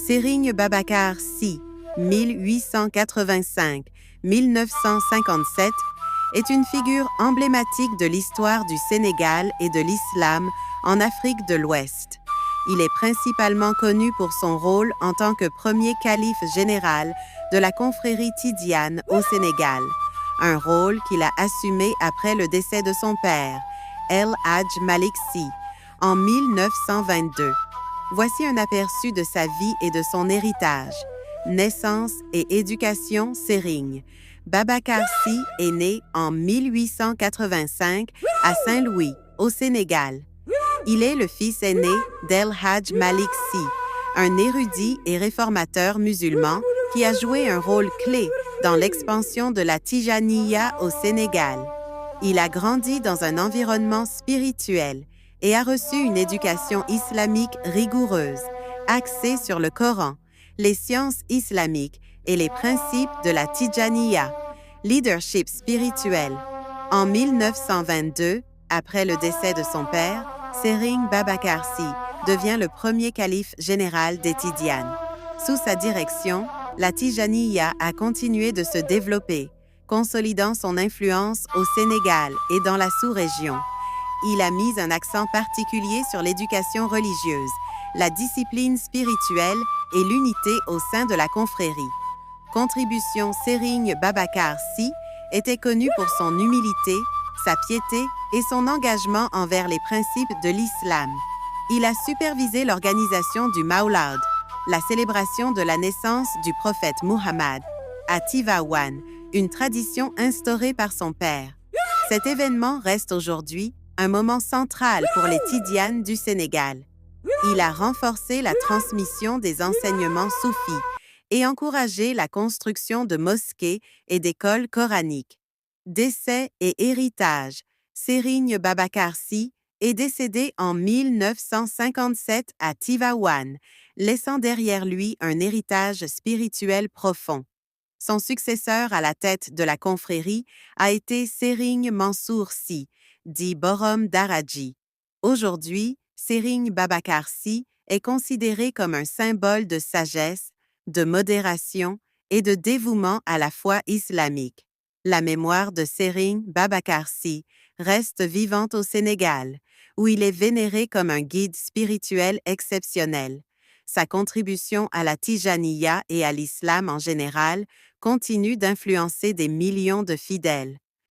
Serigne Babacar Sy, 1885-1957, est une figure emblématique de l'histoire du Sénégal et de l'islam en Afrique de l'Ouest. Il est principalement connu pour son rôle en tant que premier calife général de la confrérie tidiane au Sénégal, un rôle qu'il a assumé après le décès de son père, El Hadj Malick Sy, en 1922. Voici un aperçu de sa vie et de son héritage. Naissance et éducation Serigne. Babacar Sy est né en 1885 à Saint-Louis, au Sénégal. Il est le fils aîné d'El Hadj Malick Sy, un érudit et réformateur musulman qui a joué un rôle clé dans l'expansion de la Tijaniya au Sénégal. Il a grandi dans un environnement spirituel et a reçu une éducation islamique rigoureuse, axée sur le Coran, les sciences islamiques et les principes de la Tijaniya, leadership spirituel. En 1922, après le décès de son père, Serigne Babacar Sy devient le premier calife général des Tidianes. Sous sa direction, la Tijaniya a continué de se développer, consolidant son influence au Sénégal et dans la sous-région. Il a mis un accent particulier sur l'éducation religieuse, la discipline spirituelle et l'unité au sein de la confrérie. Contribution Serigne Babacar Sy était connu pour son humilité, sa piété et son engagement envers les principes de l'islam. Il a supervisé l'organisation du Maulad, la célébration de la naissance du prophète Muhammad, à Tivaouane, une tradition instaurée par son père. Cet événement reste aujourd'hui un moment central pour les Tidianes du Sénégal. Il a renforcé la transmission des enseignements soufis et encouragé la construction de mosquées et d'écoles coraniques. Décès et héritage. Serigne Babacar Sy est décédé en 1957 à Tivaouane, laissant derrière lui un héritage spirituel profond. Son successeur à la tête de la confrérie a été Serigne Mansour Sy, dit Borom Daraji. Aujourd'hui, Serigne Babacar Sy est considéré comme un symbole de sagesse, de modération et de dévouement à la foi islamique. La mémoire de Serigne Babacar Sy reste vivante au Sénégal, où il est vénéré comme un guide spirituel exceptionnel. Sa contribution à la Tijaniya et à l'islam en général continue d'influencer des millions de fidèles.